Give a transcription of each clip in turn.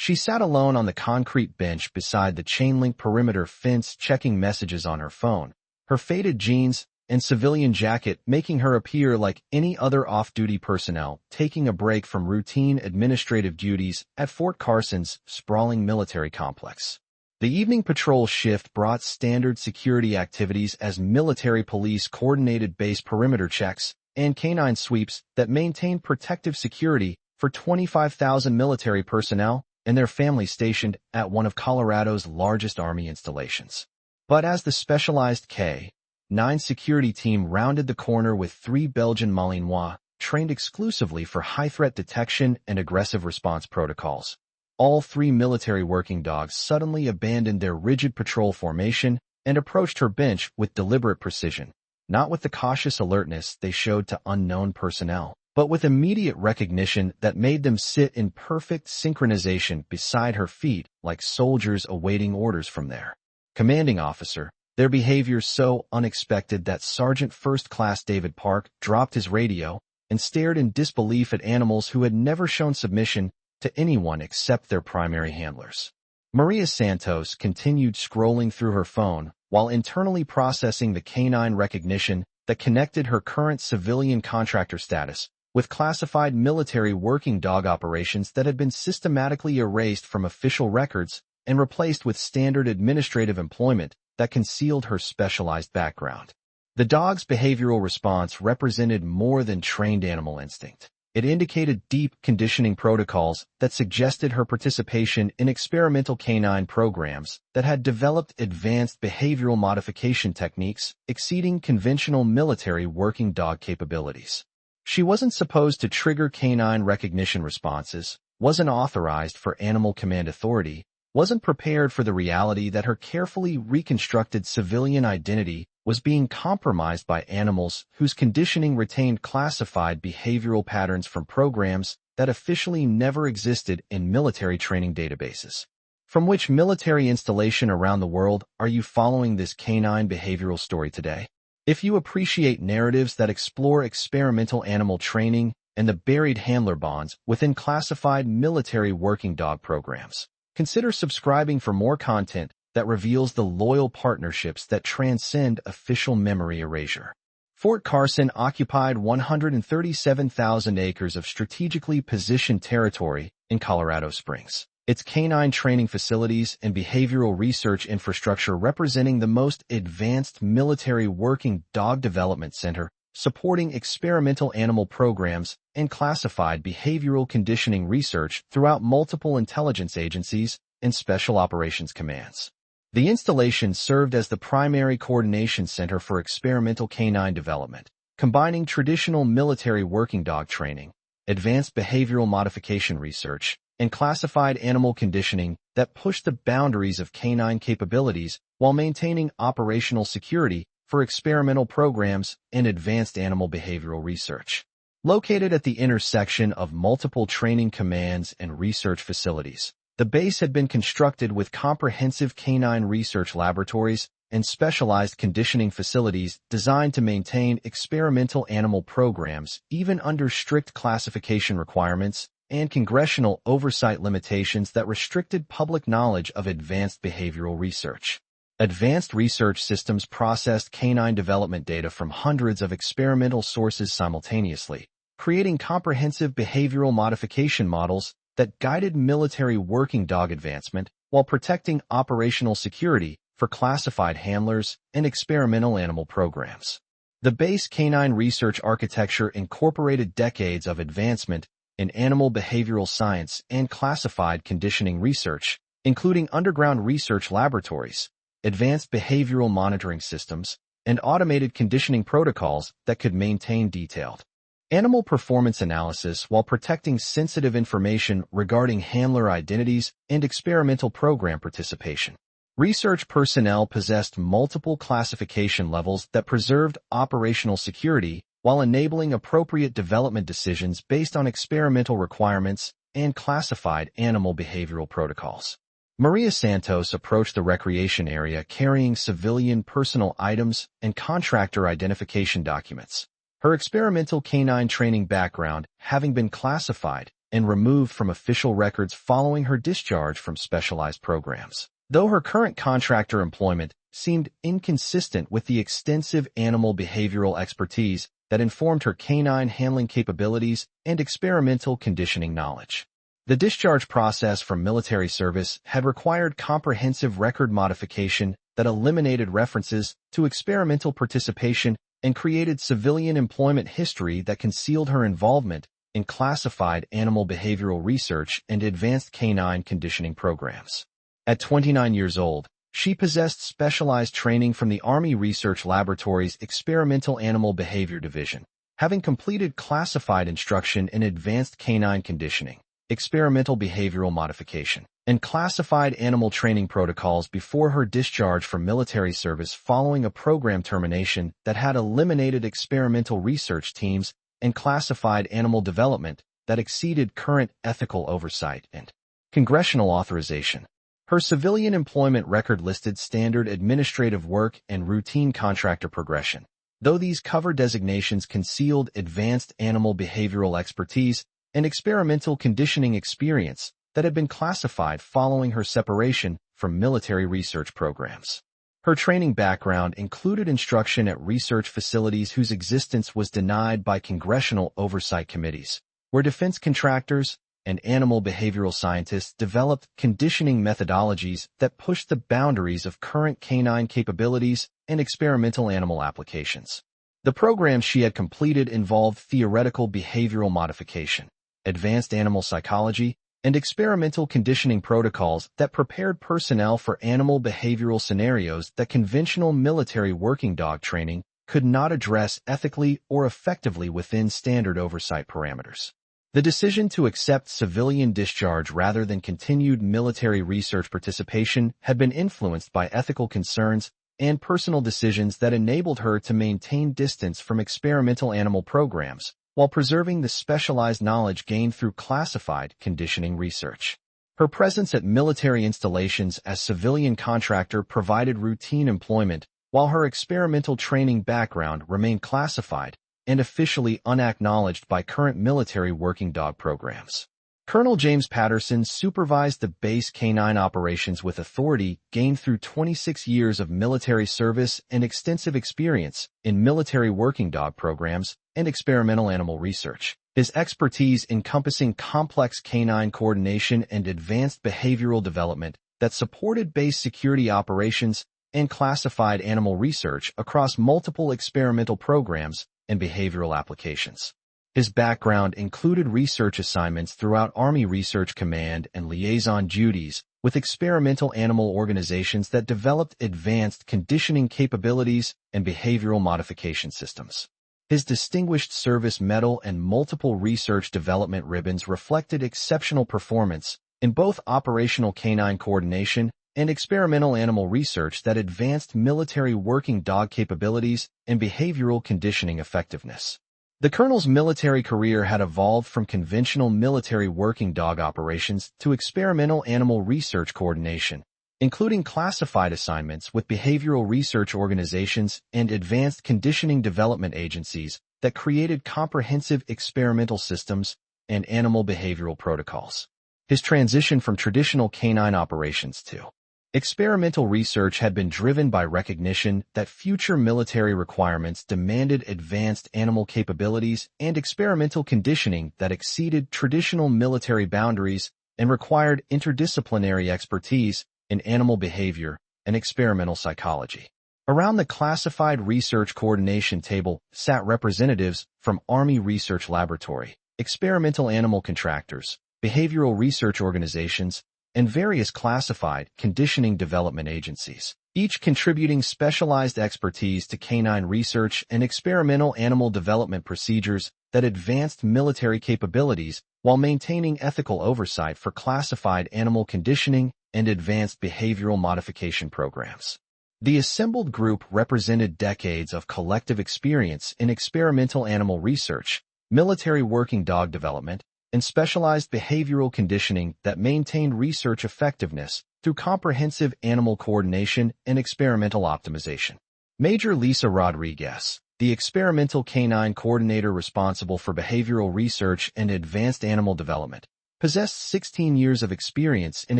She sat alone on the concrete bench beside the chain-link perimeter fence, checking messages on her phone, her faded jeans and civilian jacket making her appear like any other off-duty personnel taking a break from routine administrative duties at Fort Carson's sprawling military complex. The evening patrol shift brought standard security activities as military police coordinated base perimeter checks and canine sweeps that maintained protective security for 25,000 military personnel and their families stationed at one of Colorado's largest army installations. But as the specialized K-9 security team rounded the corner with 3 Belgian Malinois, trained exclusively for high-threat detection and aggressive response protocols, all 3 military working dogs suddenly abandoned their rigid patrol formation and approached her bench with deliberate precision, not with the cautious alertness they showed to unknown personnel, but with immediate recognition that made them sit in perfect synchronization beside her feet like soldiers awaiting orders from their commanding officer, their behavior so unexpected that Sergeant First Class David Park dropped his radio and stared in disbelief at animals who had never shown submission to anyone except their primary handlers. Maria Santos continued scrolling through her phone while internally processing the canine recognition that connected her current civilian contractor status with classified military working dog operations that had been systematically erased from official records and replaced with standard administrative employment that concealed her specialized background. The dog's behavioral response represented more than trained animal instinct. It indicated deep conditioning protocols that suggested her participation in experimental canine programs that had developed advanced behavioral modification techniques exceeding conventional military working dog capabilities. She wasn't supposed to trigger canine recognition responses, wasn't authorized for animal command authority, wasn't prepared for the reality that her carefully reconstructed civilian identity was being compromised by animals whose conditioning retained classified behavioral patterns from programs that officially never existed in military training databases. From which military installation around the world are you following this canine behavioral story today? If you appreciate narratives that explore experimental animal training and the buried handler bonds within classified military working dog programs, consider subscribing for more content that reveals the loyal partnerships that transcend official memory erasure. Fort Carson occupied 137,000 acres of strategically positioned territory in Colorado Springs. Its canine training facilities and behavioral research infrastructure representing the most advanced military working dog development center, supporting experimental animal programs and classified behavioral conditioning research throughout multiple intelligence agencies and special operations commands. The installation served as the primary coordination center for experimental canine development, combining traditional military working dog training, advanced behavioral modification research, and classified animal conditioning that pushed the boundaries of canine capabilities while maintaining operational security for experimental programs and advanced animal behavioral research. Located at the intersection of multiple training commands and research facilities, the base had been constructed with comprehensive canine research laboratories and specialized conditioning facilities designed to maintain experimental animal programs even under strict classification requirements and congressional oversight limitations that restricted public knowledge of advanced behavioral research. Advanced research systems processed canine development data from hundreds of experimental sources simultaneously, creating comprehensive behavioral modification models that guided military working dog advancement while protecting operational security for classified handlers and experimental animal programs. The base canine research architecture incorporated decades of advancement in animal behavioral science and classified conditioning research, including underground research laboratories, advanced behavioral monitoring systems, and automated conditioning protocols that could maintain detailed animal performance analysis while protecting sensitive information regarding handler identities and experimental program participation. Research personnel possessed multiple classification levels that preserved operational security while enabling appropriate development decisions based on experimental requirements and classified animal behavioral protocols. Maria Santos approached the recreation area carrying civilian personal items and contractor identification documents. Her experimental canine training background having been classified and removed from official records following her discharge from specialized programs. Though her current contractor employment seemed inconsistent with the extensive animal behavioral expertise that informed her canine handling capabilities and experimental conditioning knowledge. The discharge process from military service had required comprehensive record modification that eliminated references to experimental participation and created civilian employment history that concealed her involvement in classified animal behavioral research and advanced canine conditioning programs. At 29 years old, she possessed specialized training from the Army Research Laboratory's Experimental Animal Behavior Division, having completed classified instruction in advanced canine conditioning, experimental behavioral modification, and classified animal training protocols before her discharge from military service following a program termination that had eliminated experimental research teams and classified animal development that exceeded current ethical oversight and congressional authorization. Her civilian employment record listed standard administrative work and routine contractor progression. Though these cover designations concealed advanced animal behavioral expertise and experimental conditioning experience that had been classified following her separation from military research programs. Her training background included instruction at research facilities whose existence was denied by congressional oversight committees, where defense contractors and animal behavioral scientists developed conditioning methodologies that pushed the boundaries of current canine capabilities and experimental animal applications. The programs she had completed involved theoretical behavioral modification, advanced animal psychology, and experimental conditioning protocols that prepared personnel for animal behavioral scenarios that conventional military working dog training could not address ethically or effectively within standard oversight parameters. The decision to accept civilian discharge rather than continued military research participation had been influenced by ethical concerns and personal decisions that enabled her to maintain distance from experimental animal programs while preserving the specialized knowledge gained through classified conditioning research. Her presence at military installations as civilian contractor provided routine employment, while her experimental training background remained classified and officially unacknowledged by current military working dog programs. Colonel James Patterson supervised the base canine operations with authority gained through 26 years of military service and extensive experience in military working dog programs and experimental animal research. His expertise encompassing complex canine coordination and advanced behavioral development that supported base security operations and classified animal research across multiple experimental programs and behavioral applications. His background included research assignments throughout Army Research Command and liaison duties with experimental animal organizations that developed advanced conditioning capabilities and behavioral modification systems. His Distinguished Service Medal and multiple research development ribbons reflected exceptional performance in both operational canine coordination and experimental animal research that advanced military working dog capabilities and behavioral conditioning effectiveness. The colonel's military career had evolved from conventional military working dog operations to experimental animal research coordination, including classified assignments with behavioral research organizations and advanced conditioning development agencies that created comprehensive experimental systems and animal behavioral protocols. His transition from traditional canine operations to experimental research had been driven by recognition that future military requirements demanded advanced animal capabilities and experimental conditioning that exceeded traditional military boundaries and required interdisciplinary expertise in animal behavior and experimental psychology. Around the classified research coordination table sat representatives from Army Research Laboratory, experimental animal contractors, behavioral research organizations, and various classified conditioning development agencies, each contributing specialized expertise to canine research and experimental animal development procedures that advanced military capabilities while maintaining ethical oversight for classified animal conditioning and advanced behavioral modification programs. The assembled group represented decades of collective experience in experimental animal research, military working dog development, and specialized behavioral conditioning that maintained research effectiveness through comprehensive animal coordination and experimental optimization. Major Lisa Rodriguez, the experimental canine coordinator responsible for behavioral research and advanced animal development, possessed 16 years of experience in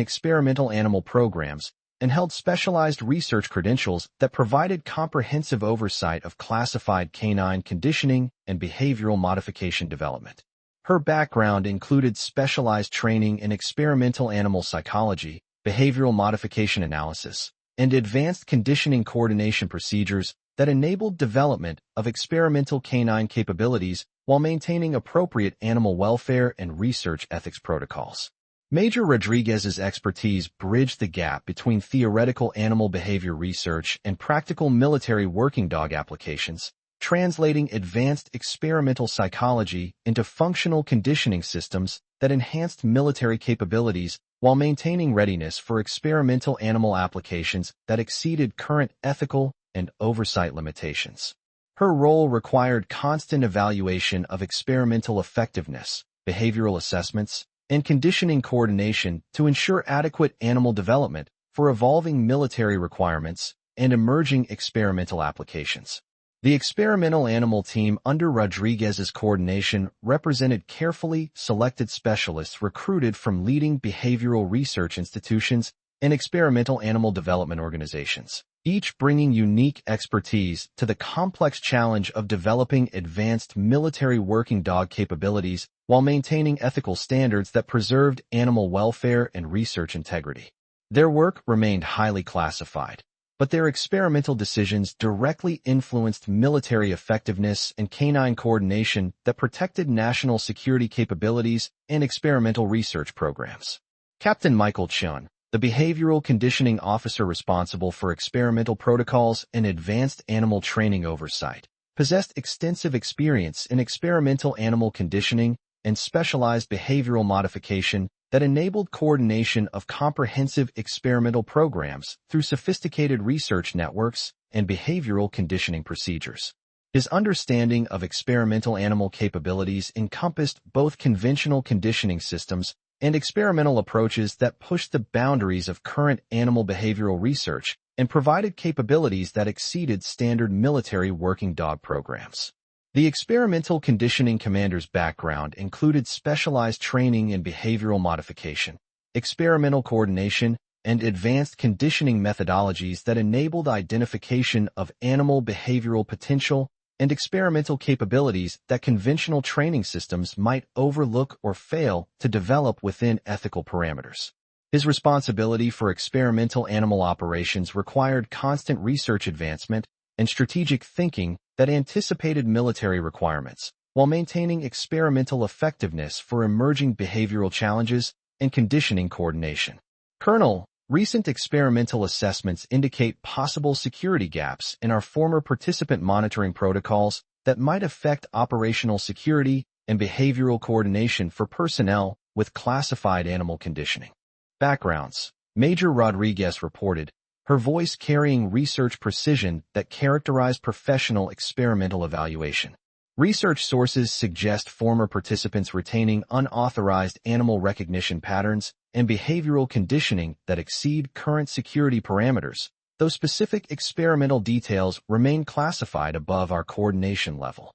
experimental animal programs and held specialized research credentials that provided comprehensive oversight of classified canine conditioning and behavioral modification development. Her background included specialized training in experimental animal psychology, behavioral modification analysis, and advanced conditioning coordination procedures that enabled development of experimental canine capabilities while maintaining appropriate animal welfare and research ethics protocols. Major Rodriguez's expertise bridged the gap between theoretical animal behavior research and practical military working dog applications, translating advanced experimental psychology into functional conditioning systems that enhanced military capabilities while maintaining readiness for experimental animal applications that exceeded current ethical and oversight limitations. Her role required constant evaluation of experimental effectiveness, behavioral assessments, and conditioning coordination to ensure adequate animal development for evolving military requirements and emerging experimental applications. The experimental animal team under Rodriguez's coordination represented carefully selected specialists recruited from leading behavioral research institutions and experimental animal development organizations, each bringing unique expertise to the complex challenge of developing advanced military working dog capabilities while maintaining ethical standards that preserved animal welfare and research integrity. Their work remained highly classified, but their experimental decisions directly influenced military effectiveness and canine coordination that protected national security capabilities and experimental research programs. Captain Michael Chun, the behavioral conditioning officer responsible for experimental protocols and advanced animal training oversight, possessed extensive experience in experimental animal conditioning and specialized behavioral modification that enabled coordination of comprehensive experimental programs through sophisticated research networks and behavioral conditioning procedures. His understanding of experimental animal capabilities encompassed both conventional conditioning systems and experimental approaches that pushed the boundaries of current animal behavioral research and provided capabilities that exceeded standard military working dog programs. The experimental conditioning commander's background included specialized training in behavioral modification, experimental coordination, and advanced conditioning methodologies that enabled identification of animal behavioral potential and experimental capabilities that conventional training systems might overlook or fail to develop within ethical parameters. His responsibility for experimental animal operations required constant research advancement and strategic thinking that anticipated military requirements, while maintaining experimental effectiveness for emerging behavioral challenges and conditioning coordination. Colonel, recent experimental assessments indicate possible security gaps in our former participant monitoring protocols that might affect operational security and behavioral coordination for personnel with classified animal conditioning. Backgrounds. Major Rodriguez reported, her voice carrying research precision that characterized professional experimental evaluation. Research sources suggest former participants retaining unauthorized animal recognition patterns and behavioral conditioning that exceed current security parameters, though specific experimental details remain classified above our coordination level.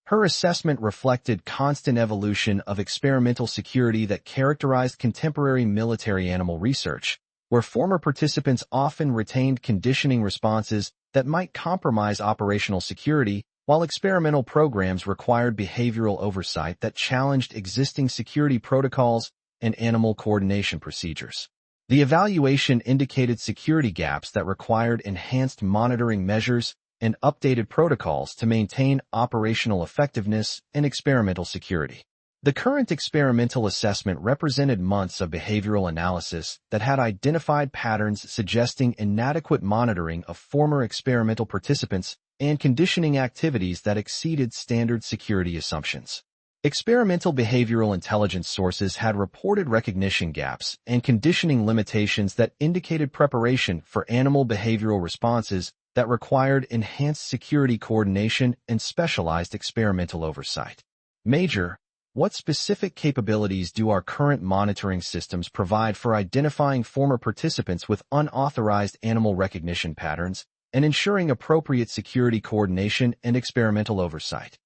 Her assessment reflected constant evolution of experimental security that characterized contemporary military animal research, where former participants often retained conditioning responses that might compromise operational security, while experimental programs required behavioral oversight that challenged existing security protocols and animal coordination procedures. The evaluation indicated security gaps that required enhanced monitoring measures and updated protocols to maintain operational effectiveness and experimental security. The current experimental assessment represented months of behavioral analysis that had identified patterns suggesting inadequate monitoring of former experimental participants and conditioning activities that exceeded standard security assumptions. Experimental behavioral intelligence sources had reported recognition gaps and conditioning limitations that indicated preparation for animal behavioral responses that required enhanced security coordination and specialized experimental oversight. Major, what specific capabilities do our current monitoring systems provide for identifying former participants with unauthorized animal recognition patterns and ensuring appropriate security coordination and experimental oversight.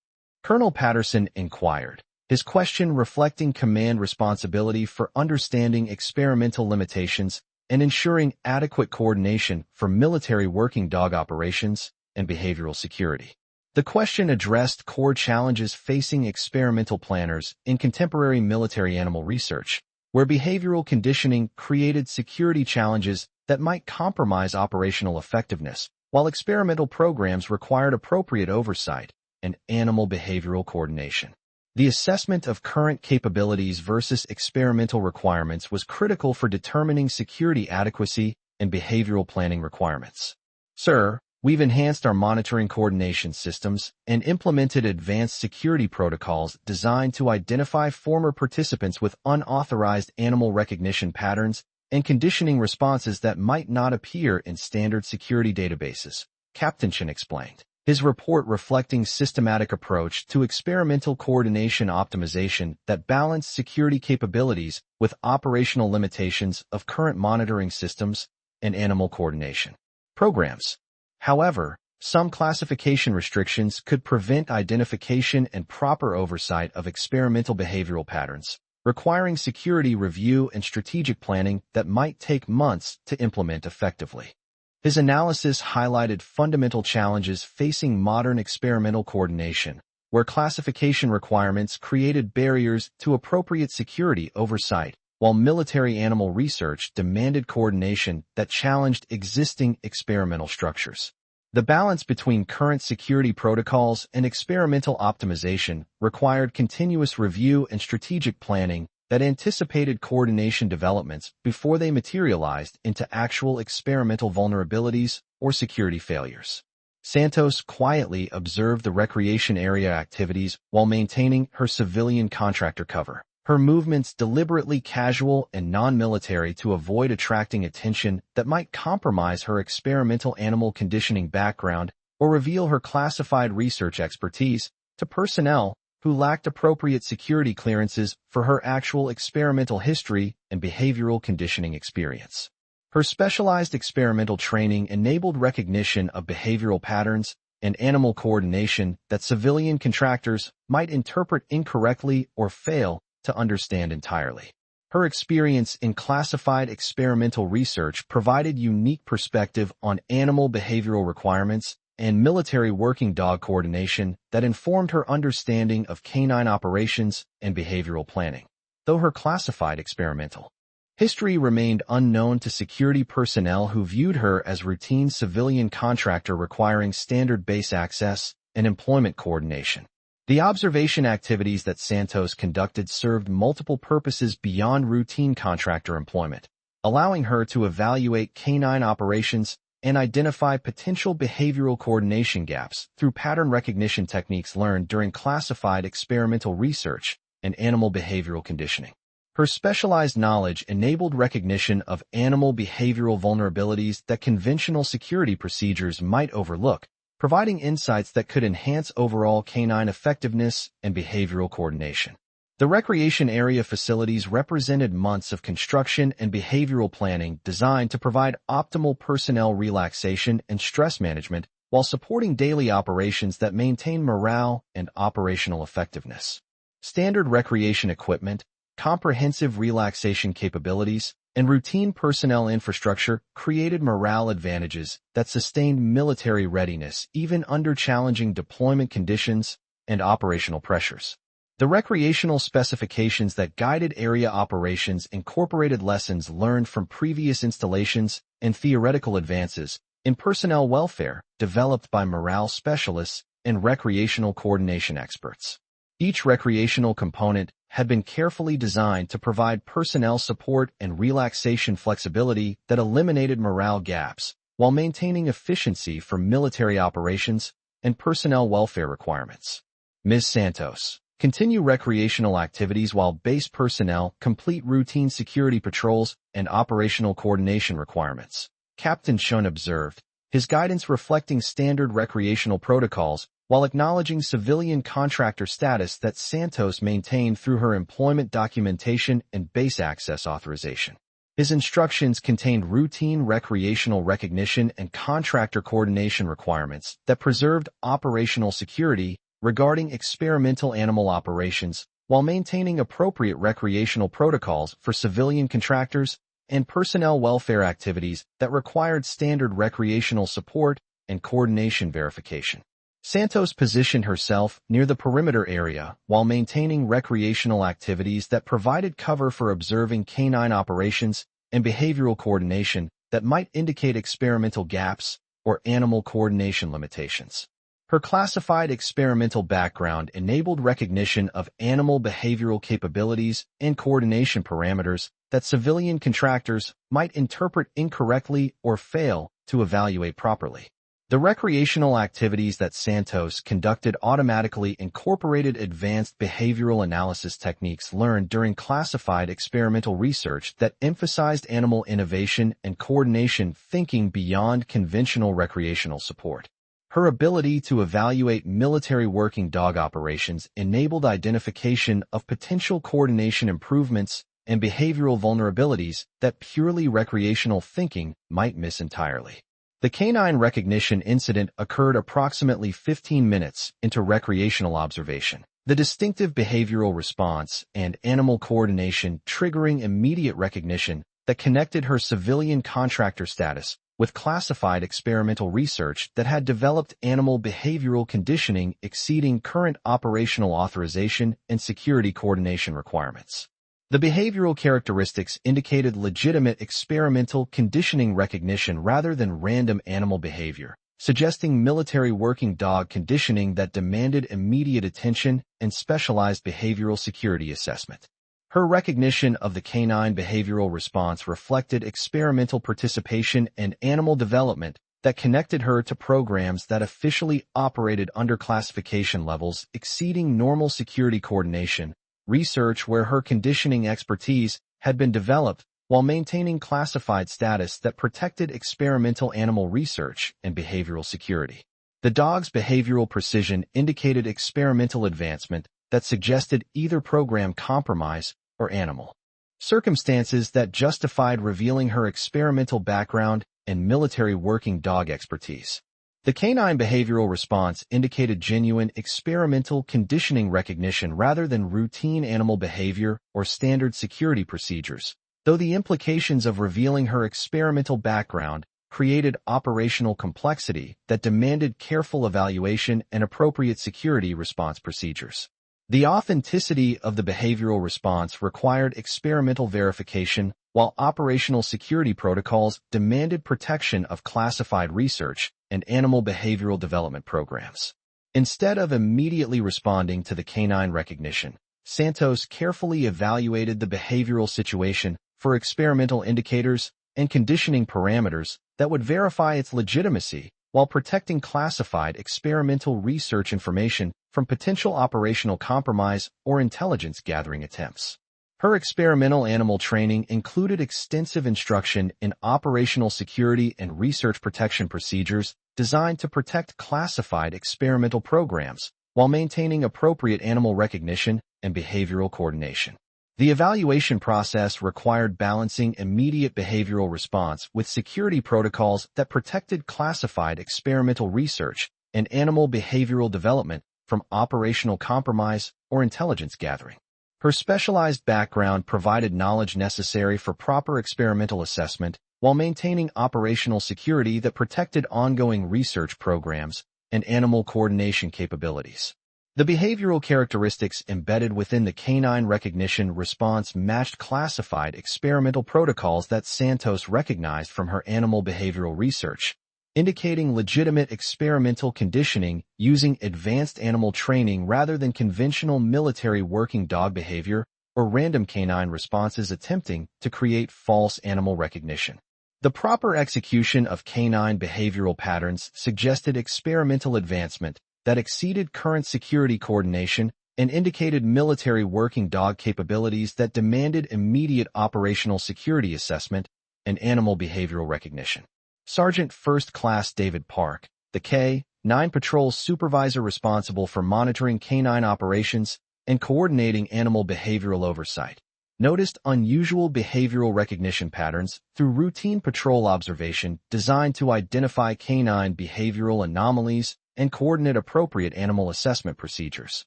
Colonel Patterson inquired, his question reflecting command responsibility for understanding experimental limitations and ensuring adequate coordination for military working dog operations and behavioral security. The question addressed core challenges facing experimental planners in contemporary military animal research, where behavioral conditioning created security challenges that might compromise operational effectiveness, while experimental programs required appropriate oversight and animal behavioral coordination. The assessment of current capabilities versus experimental requirements was critical for determining security adequacy and behavioral planning requirements. Sir, we've enhanced our monitoring coordination systems and implemented advanced security protocols designed to identify former participants with unauthorized animal recognition patterns and conditioning responses that might not appear in standard security databases, Captain Chen explained. His report reflecting systematic approach to experimental coordination optimization that balanced security capabilities with operational limitations of current monitoring systems and animal coordination programs. However, some classification restrictions could prevent identification and proper oversight of experimental behavioral patterns, requiring security review and strategic planning that might take months to implement effectively. His analysis highlighted fundamental challenges facing modern experimental coordination, where classification requirements created barriers to appropriate security oversight, while military animal research demanded coordination that challenged existing experimental structures. The balance between current security protocols and experimental optimization required continuous review and strategic planning that anticipated coordination developments before they materialized into actual experimental vulnerabilities or security failures. Santos quietly observed the recreation area activities while maintaining her civilian contractor cover, her movements deliberately casual and non-military to avoid attracting attention that might compromise her experimental animal conditioning background or reveal her classified research expertise to personnel who lacked appropriate security clearances for her actual experimental history and behavioral conditioning experience. Her specialized experimental training enabled recognition of behavioral patterns and animal coordination that civilian contractors might interpret incorrectly or fail to understand entirely. Her experience in classified experimental research provided unique perspective on animal behavioral requirements and military working dog coordination that informed her understanding of canine operations and behavioral planning. Though her classified experimental history remained unknown to security personnel who viewed her as routine civilian contractor requiring standard base access and employment coordination. The observation activities that Santos conducted served multiple purposes beyond routine contractor employment, allowing her to evaluate canine operations and identify potential behavioral coordination gaps through pattern recognition techniques learned during classified experimental research and animal behavioral conditioning. Her specialized knowledge enabled recognition of animal behavioral vulnerabilities that conventional security procedures might overlook, providing insights that could enhance overall canine effectiveness and behavioral coordination. The recreation area facilities represented months of construction and behavioral planning designed to provide optimal personnel relaxation and stress management while supporting daily operations that maintain morale and operational effectiveness. Standard recreation equipment, comprehensive relaxation capabilities, and routine personnel infrastructure created morale advantages that sustained military readiness even under challenging deployment conditions and operational pressures. The recreational specifications that guided area operations incorporated lessons learned from previous installations and theoretical advances in personnel welfare developed by morale specialists and recreational coordination experts. Each recreational component had been carefully designed to provide personnel support and relaxation flexibility that eliminated morale gaps while maintaining efficiency for military operations and personnel welfare requirements. Ms. Santos, continue recreational activities while base personnel complete routine security patrols and operational coordination requirements, Captain Shun observed, his guidance reflecting standard recreational protocols while acknowledging civilian contractor status that Santos maintained through her employment documentation and base access authorization. His instructions contained routine recreational recognition and contractor coordination requirements that preserved operational security regarding experimental animal operations while maintaining appropriate recreational protocols for civilian contractors and personnel welfare activities that required standard recreational support and coordination verification. Santos positioned herself near the perimeter area while maintaining recreational activities that provided cover for observing canine operations and behavioral coordination that might indicate experimental gaps or animal coordination limitations. Her classified experimental background enabled recognition of animal behavioral capabilities and coordination parameters that civilian contractors might interpret incorrectly or fail to evaluate properly. The recreational activities that Santos conducted automatically incorporated advanced behavioral analysis techniques learned during classified experimental research that emphasized animal innovation and coordination thinking beyond conventional recreational support. Her ability to evaluate military working dog operations enabled identification of potential coordination improvements and behavioral vulnerabilities that purely recreational thinking might miss entirely. The canine recognition incident occurred approximately 15 minutes into recreational observation. The distinctive behavioral response and animal coordination triggering immediate recognition that connected her civilian contractor status with classified experimental research that had developed animal behavioral conditioning exceeding current operational authorization and security coordination requirements. The behavioral characteristics indicated legitimate experimental conditioning recognition rather than random animal behavior, suggesting military working dog conditioning that demanded immediate attention and specialized behavioral security assessment. Her recognition of the canine behavioral response reflected experimental participation and animal development that connected her to programs that officially operated under classification levels exceeding normal security coordination, research where her conditioning expertise had been developed while maintaining classified status that protected experimental animal research and behavioral security. The dog's behavioral precision indicated experimental advancement that suggested either program compromise or animal circumstances that justified revealing her experimental background and military working dog expertise. The canine behavioral response indicated genuine experimental conditioning recognition rather than routine animal behavior or standard security procedures, though the implications of revealing her experimental background created operational complexity that demanded careful evaluation and appropriate security response procedures. The authenticity of the behavioral response required experimental verification, while operational security protocols demanded protection of classified research and animal behavioral development programs. Instead of immediately responding to the canine recognition, Santos carefully evaluated the behavioral situation for experimental indicators and conditioning parameters that would verify its legitimacy while protecting classified experimental research information from potential operational compromise or intelligence gathering attempts. Her experimental animal training included extensive instruction in operational security and research protection procedures designed to protect classified experimental programs while maintaining appropriate animal recognition and behavioral coordination. The evaluation process required balancing immediate behavioral response with security protocols that protected classified experimental research and animal behavioral development from operational compromise or intelligence gathering. Her specialized background provided knowledge necessary for proper experimental assessment while maintaining operational security that protected ongoing research programs and animal coordination capabilities. The behavioral characteristics embedded within the canine recognition response matched classified experimental protocols that Santos recognized from her animal behavioral research, indicating legitimate experimental conditioning using advanced animal training rather than conventional military working dog behavior or random canine responses attempting to create false animal recognition. The proper execution of canine behavioral patterns suggested experimental advancement that exceeded current security coordination and indicated military working dog capabilities that demanded immediate operational security assessment and animal behavioral recognition. Sergeant First Class David Park, the K-9 Patrol supervisor responsible for monitoring canine operations and coordinating animal behavioral oversight, noticed unusual behavioral recognition patterns through routine patrol observation designed to identify canine behavioral anomalies and coordinate appropriate animal assessment procedures.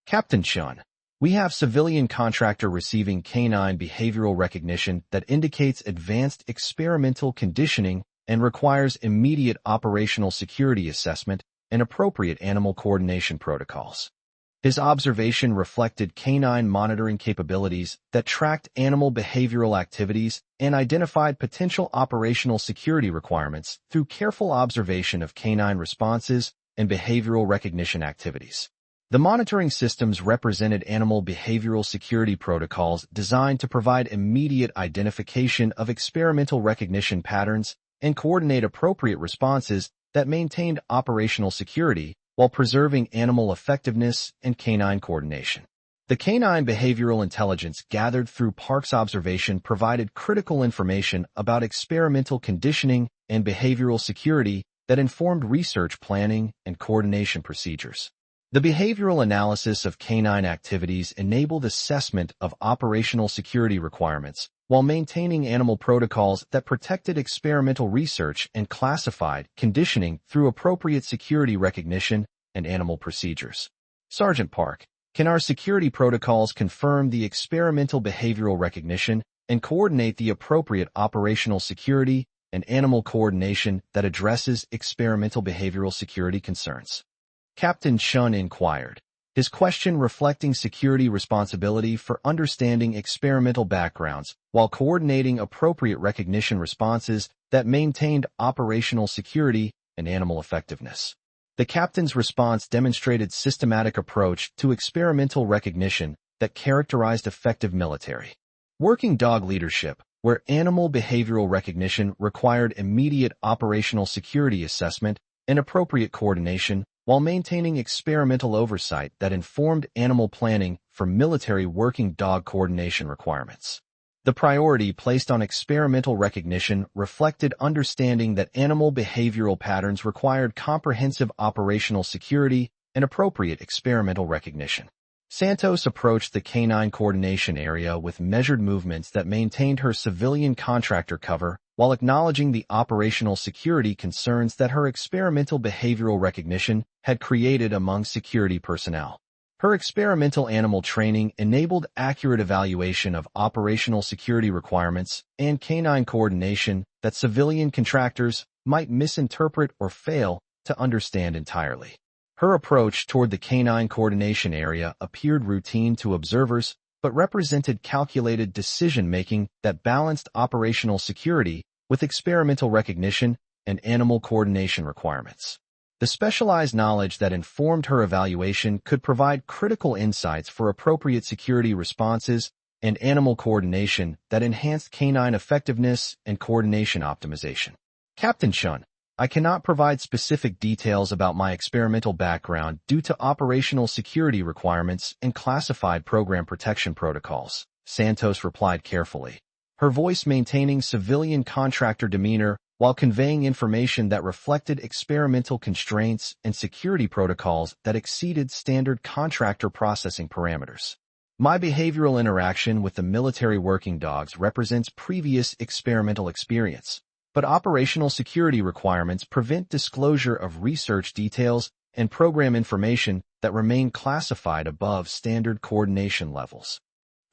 Captain Chun, we have civilian contractor receiving canine behavioral recognition that indicates advanced experimental conditioning and requires immediate operational security assessment and appropriate animal coordination protocols. His observation reflected canine monitoring capabilities that tracked animal behavioral activities and identified potential operational security requirements through careful observation of canine responses and behavioral recognition activities. The monitoring systems represented animal behavioral security protocols designed to provide immediate identification of experimental recognition patterns and coordinate appropriate responses that maintained operational security while preserving animal effectiveness and canine coordination. The canine behavioral intelligence gathered through Park's observation provided critical information about experimental conditioning and behavioral security that informed research planning and coordination procedures. The behavioral analysis of canine activities enabled assessment of operational security requirements while maintaining animal protocols that protected experimental research and classified conditioning through appropriate security recognition and animal procedures. Sergeant Park, can our security protocols confirm the experimental behavioral recognition and coordinate the appropriate operational security and animal coordination that addresses experimental behavioral security concerns? Captain Chun inquired, his question reflecting security responsibility for understanding experimental backgrounds while coordinating appropriate recognition responses that maintained operational security and animal effectiveness. The captain's response demonstrated systematic approach to experimental recognition that characterized effective military working dog leadership, where animal behavioral recognition required immediate operational security assessment and appropriate coordination while maintaining experimental oversight that informed animal planning for military working dog coordination requirements. The priority placed on experimental recognition reflected understanding that animal behavioral patterns required comprehensive operational security and appropriate experimental recognition. Santos approached the canine coordination area with measured movements that maintained her civilian contractor cover while acknowledging the operational security concerns that her experimental behavioral recognition had created among security personnel. Her experimental animal training enabled accurate evaluation of operational security requirements and canine coordination that civilian contractors might misinterpret or fail to understand entirely. Her approach toward the canine coordination area appeared routine to observers, but represented calculated decision-making that balanced operational security with experimental recognition and animal coordination requirements. The specialized knowledge that informed her evaluation could provide critical insights for appropriate security responses and animal coordination that enhanced canine effectiveness and coordination optimization. Captain Chun, I cannot provide specific details about my experimental background due to operational security requirements and classified program protection protocols, Santos replied carefully, her voice maintaining civilian contractor demeanor while conveying information that reflected experimental constraints and security protocols that exceeded standard contractor processing parameters. My behavioral interaction with the military working dogs represents previous experimental experience, but operational security requirements prevent disclosure of research details and program information that remain classified above standard coordination levels.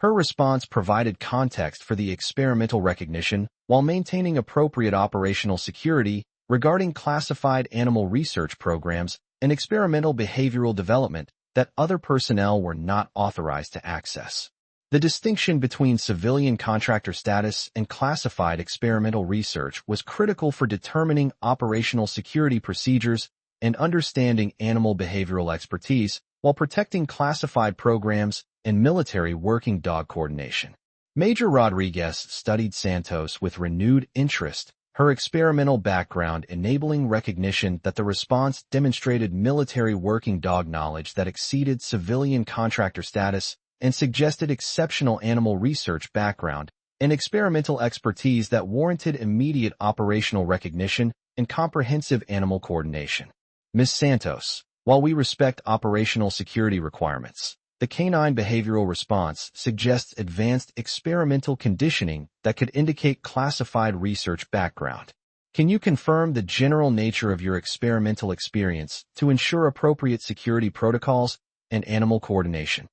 Her response provided context for the experimental recognition while maintaining appropriate operational security regarding classified animal research programs and experimental behavioral development that other personnel were not authorized to access. The distinction between civilian contractor status and classified experimental research was critical for determining operational security procedures and understanding animal behavioral expertise while protecting classified programs and military working dog coordination. Major Rodriguez studied Santos with renewed interest, her experimental background enabling recognition that the response demonstrated military working dog knowledge that exceeded civilian contractor status and suggested exceptional animal research background and experimental expertise that warranted immediate operational recognition and comprehensive animal coordination. Ms. Santos, while we respect operational security requirements, The canine behavioral response suggests advanced experimental conditioning that could indicate classified research background. Can you confirm the general nature of your experimental experience to ensure appropriate security protocols and animal coordination?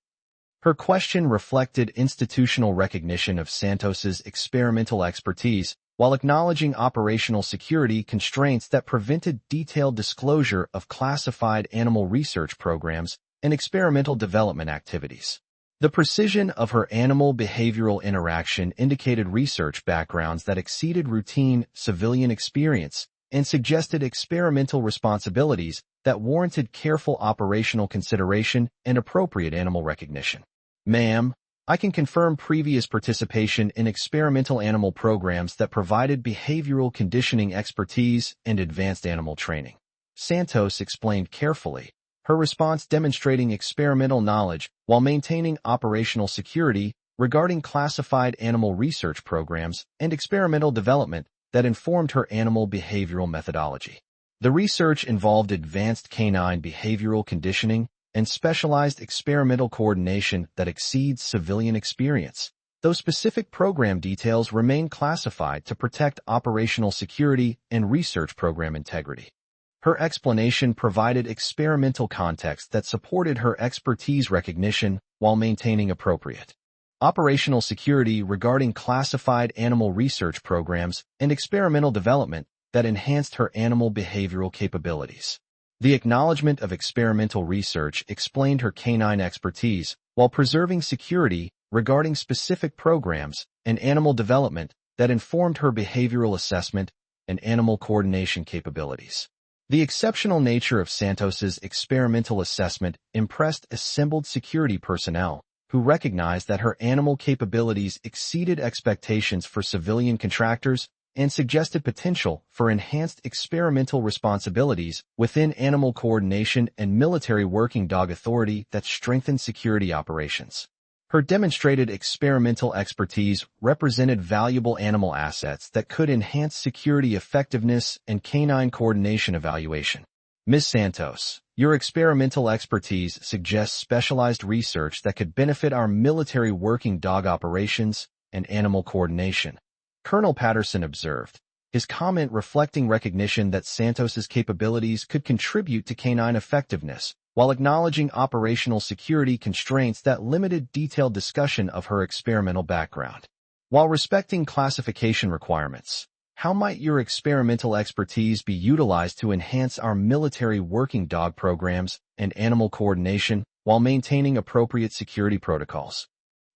Her question reflected institutional recognition of Santos's experimental expertise while acknowledging operational security constraints that prevented detailed disclosure of classified animal research programs and experimental development activities. The precision of her animal behavioral interaction indicated research backgrounds that exceeded routine civilian experience and suggested experimental responsibilities that warranted careful operational consideration and appropriate animal recognition. Ma'am, I can confirm previous participation in experimental animal programs that provided behavioral conditioning expertise and advanced animal training. Santos explained carefully, her response demonstrating experimental knowledge while maintaining operational security regarding classified animal research programs and experimental development that informed her animal behavioral methodology. The research involved advanced canine behavioral conditioning and specialized experimental coordination that exceeds civilian experience, though specific program details remain classified to protect operational security and research program integrity. Her explanation provided experimental context that supported her expertise recognition while maintaining appropriate operational security regarding classified animal research programs and experimental development that enhanced her animal behavioral capabilities. The acknowledgement of experimental research explained her canine expertise while preserving security regarding specific programs and animal development that informed her behavioral assessment and animal coordination capabilities. The exceptional nature of Santos's experimental assessment impressed assembled security personnel who recognized that her animal capabilities exceeded expectations for civilian contractors and suggested potential for enhanced experimental responsibilities within animal coordination and military working dog authority that strengthened security operations. Her demonstrated experimental expertise represented valuable animal assets that could enhance security effectiveness and canine coordination evaluation. Ms. Santos, your experimental expertise suggests specialized research that could benefit our military working dog operations and animal coordination, Colonel Patterson observed, his comment reflecting recognition that Santos's capabilities could contribute to canine effectiveness, while acknowledging operational security constraints that limited detailed discussion of her experimental background. While respecting classification requirements, how might your experimental expertise be utilized to enhance our military working dog programs and animal coordination while maintaining appropriate security protocols?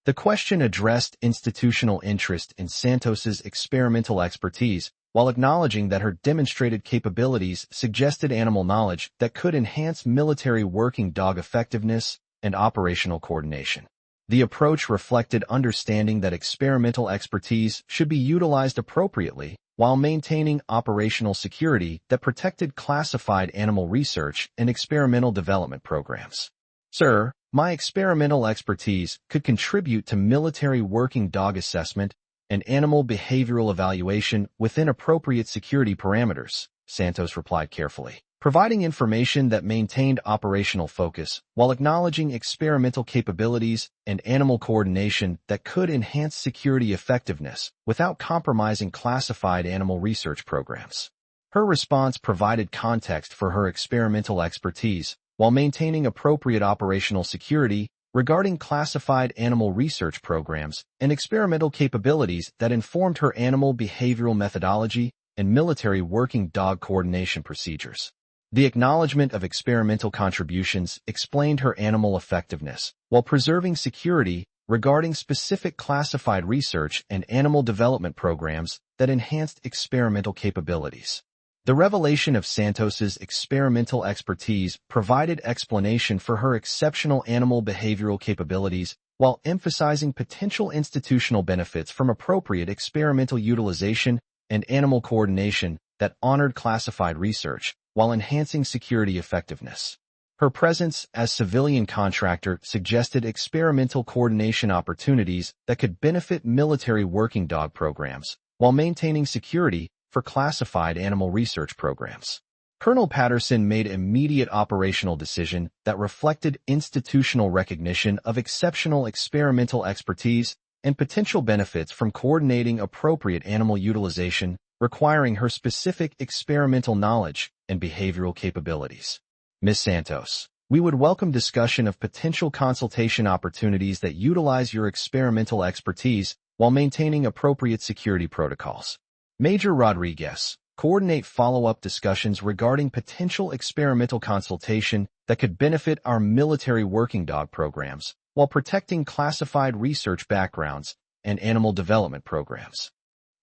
The question addressed institutional interest in Santos's experimental expertise, while acknowledging that her demonstrated capabilities suggested animal knowledge that could enhance military working dog effectiveness and operational coordination. The approach reflected understanding that experimental expertise should be utilized appropriately while maintaining operational security that protected classified animal research and experimental development programs. Sir, my experimental expertise could contribute to military working dog assessment and animal behavioral evaluation within appropriate security parameters, Santos replied carefully, providing information that maintained operational focus while acknowledging experimental capabilities and animal coordination that could enhance security effectiveness without compromising classified animal research programs. Her response provided context for her experimental expertise while maintaining appropriate operational security regarding classified animal research programs and experimental capabilities that informed her animal behavioral methodology and military working dog coordination procedures. The acknowledgement of experimental contributions explained her animal effectiveness, while preserving security regarding specific classified research and animal development programs that enhanced experimental capabilities. The revelation of Santos's experimental expertise provided explanation for her exceptional animal behavioral capabilities while emphasizing potential institutional benefits from appropriate experimental utilization and animal coordination that honored classified research while enhancing security effectiveness. Her presence as civilian contractor suggested experimental coordination opportunities that could benefit military working dog programs while maintaining security for classified animal research programs. Colonel Patterson made immediate operational decision that reflected institutional recognition of exceptional experimental expertise and potential benefits from coordinating appropriate animal utilization, requiring her specific experimental knowledge and behavioral capabilities. Ms. Santos, we would welcome discussion of potential consultation opportunities that utilize your experimental expertise while maintaining appropriate security protocols. Major Rodriguez, coordinate follow-up discussions regarding potential experimental consultation that could benefit our military working dog programs while protecting classified research backgrounds and animal development programs.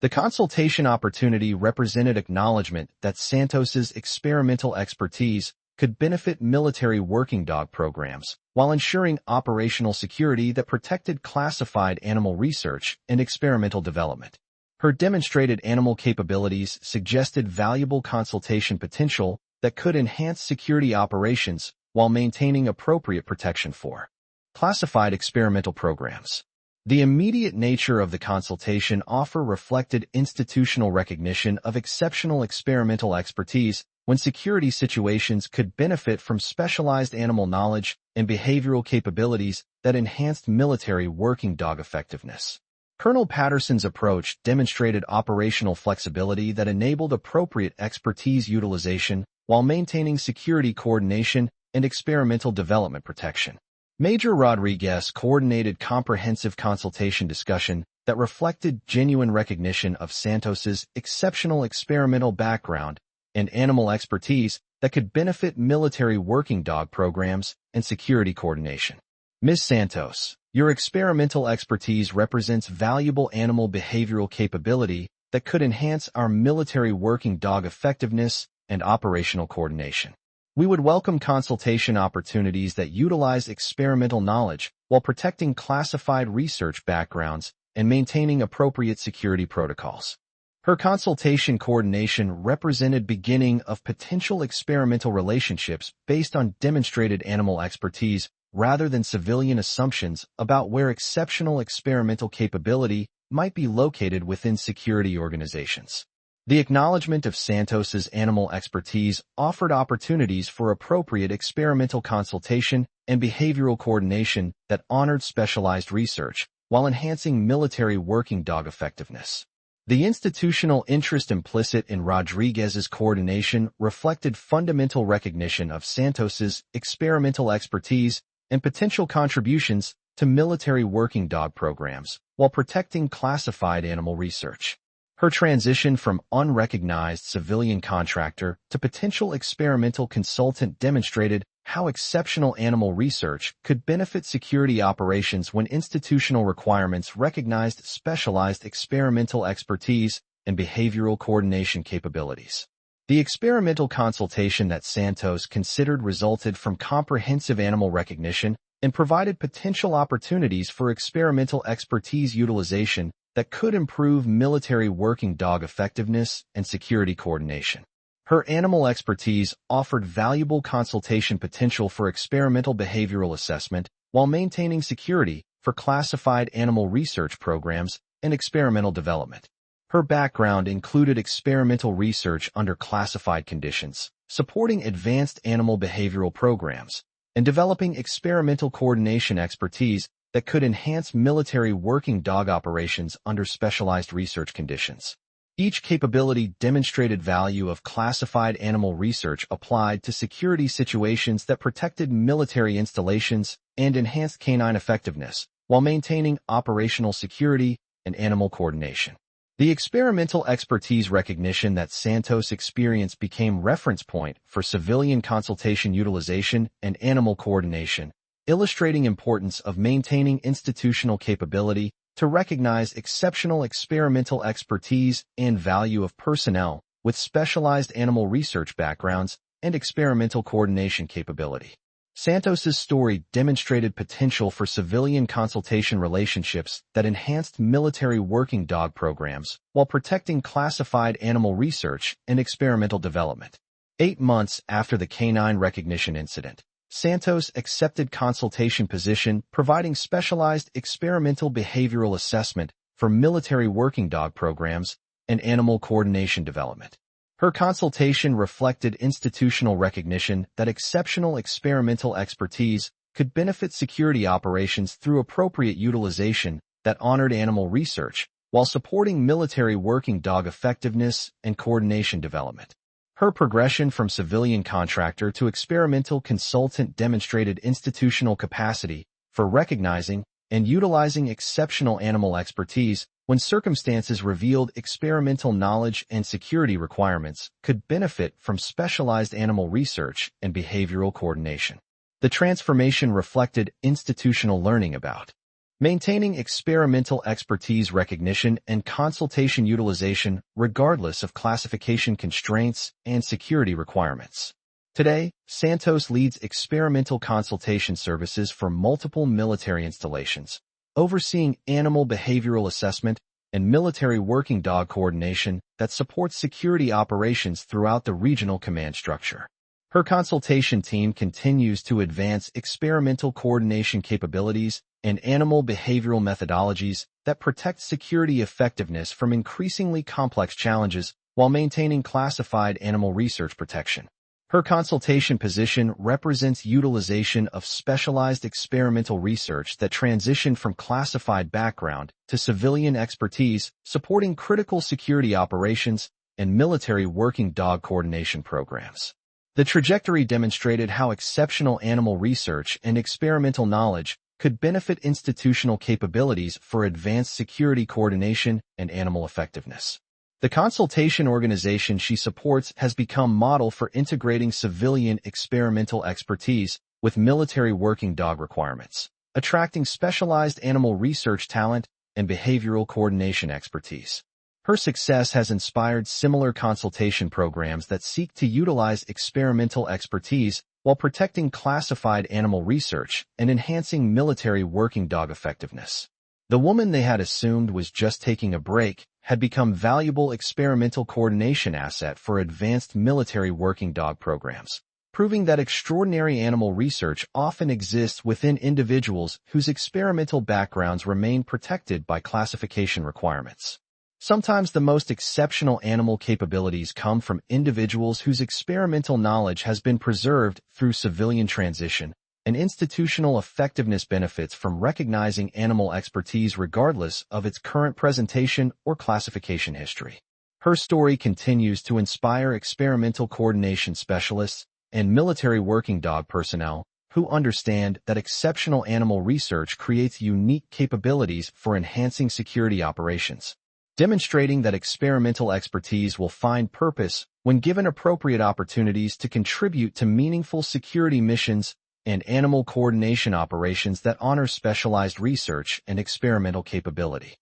The consultation opportunity represented acknowledgement that Santos's experimental expertise could benefit military working dog programs while ensuring operational security that protected classified animal research and experimental development. Her demonstrated animal capabilities suggested valuable consultation potential that could enhance security operations while maintaining appropriate protection for classified experimental programs. The immediate nature of the consultation offer reflected institutional recognition of exceptional experimental expertise when security situations could benefit from specialized animal knowledge and behavioral capabilities that enhanced military working dog effectiveness. Colonel Patterson's approach demonstrated operational flexibility that enabled appropriate expertise utilization while maintaining security coordination and experimental development protection. Major Rodriguez coordinated comprehensive consultation discussion that reflected genuine recognition of Santos's exceptional experimental background and animal expertise that could benefit military working dog programs and security coordination. Ms. Santos, your experimental expertise represents valuable animal behavioral capability that could enhance our military working dog effectiveness and operational coordination. We would welcome consultation opportunities that utilize experimental knowledge while protecting classified research backgrounds and maintaining appropriate security protocols. Her consultation coordination represented beginning of potential experimental relationships based on demonstrated animal expertise rather than civilian assumptions about where exceptional experimental capability might be located within security organizations. The acknowledgement of Santos's animal expertise offered opportunities for appropriate experimental consultation and behavioral coordination that honored specialized research while enhancing military working dog effectiveness. The institutional interest implicit in Rodriguez's coordination reflected fundamental recognition of Santos's experimental expertise and potential contributions to military working dog programs while protecting classified animal research. Her transition from unrecognized civilian contractor to potential experimental consultant demonstrated how exceptional animal research could benefit security operations when institutional requirements recognized specialized experimental expertise and behavioral coordination capabilities. The experimental consultation that Santos considered resulted from comprehensive animal recognition and provided potential opportunities for experimental expertise utilization that could improve military working dog effectiveness and security coordination. Her animal expertise offered valuable consultation potential for experimental behavioral assessment while maintaining security for classified animal research programs and experimental development. Her background included experimental research under classified conditions, supporting advanced animal behavioral programs, and developing experimental coordination expertise that could enhance military working dog operations under specialized research conditions. Each capability demonstrated value of classified animal research applied to security situations that protected military installations and enhanced canine effectiveness, while maintaining operational security and animal coordination. The experimental expertise recognition that Santos experienced became reference point for civilian consultation utilization and animal coordination, illustrating importance of maintaining institutional capability to recognize exceptional experimental expertise and value of personnel with specialized animal research backgrounds and experimental coordination capability. Santos's story demonstrated potential for civilian consultation relationships that enhanced military working dog programs while protecting classified animal research and experimental development. 8 months after the canine recognition incident, Santos accepted consultation position providing specialized experimental behavioral assessment for military working dog programs and animal coordination development. Her consultation reflected institutional recognition that exceptional experimental expertise could benefit security operations through appropriate utilization that honored animal research, while supporting military working dog effectiveness and coordination development. Her progression from civilian contractor to experimental consultant demonstrated institutional capacity for recognizing and utilizing exceptional animal expertise when circumstances revealed experimental knowledge and security requirements could benefit from specialized animal research and behavioral coordination. The transformation reflected institutional learning about maintaining experimental expertise recognition and consultation utilization regardless of classification constraints and security requirements. Today, Santos leads experimental consultation services for multiple military installations, overseeing animal behavioral assessment and military working dog coordination that supports security operations throughout the regional command structure. Her consultation team continues to advance experimental coordination capabilities and animal behavioral methodologies that protect security effectiveness from increasingly complex challenges while maintaining classified animal research protection. Her consultation position represents utilization of specialized experimental research that transitioned from classified background to civilian expertise, supporting critical security operations and military working dog coordination programs. The trajectory demonstrated how exceptional animal research and experimental knowledge could benefit institutional capabilities for advanced security coordination and animal effectiveness. The consultation organization she supports has become model for integrating civilian experimental expertise with military working dog requirements, attracting specialized animal research talent and behavioral coordination expertise. Her success has inspired similar consultation programs that seek to utilize experimental expertise while protecting classified animal research and enhancing military working dog effectiveness. The woman they had assumed was just taking a break had become valuable experimental coordination asset for advanced military working dog programs, proving that extraordinary animal research often exists within individuals whose experimental backgrounds remain protected by classification requirements. Sometimes the most exceptional animal capabilities come from individuals whose experimental knowledge has been preserved through civilian transition, and institutional effectiveness benefits from recognizing animal expertise regardless of its current presentation or classification history. Her story continues to inspire experimental coordination specialists and military working dog personnel who understand that exceptional animal research creates unique capabilities for enhancing security operations, demonstrating that experimental expertise will find purpose when given appropriate opportunities to contribute to meaningful security missions and animal coordination operations that honor specialized research and experimental capability.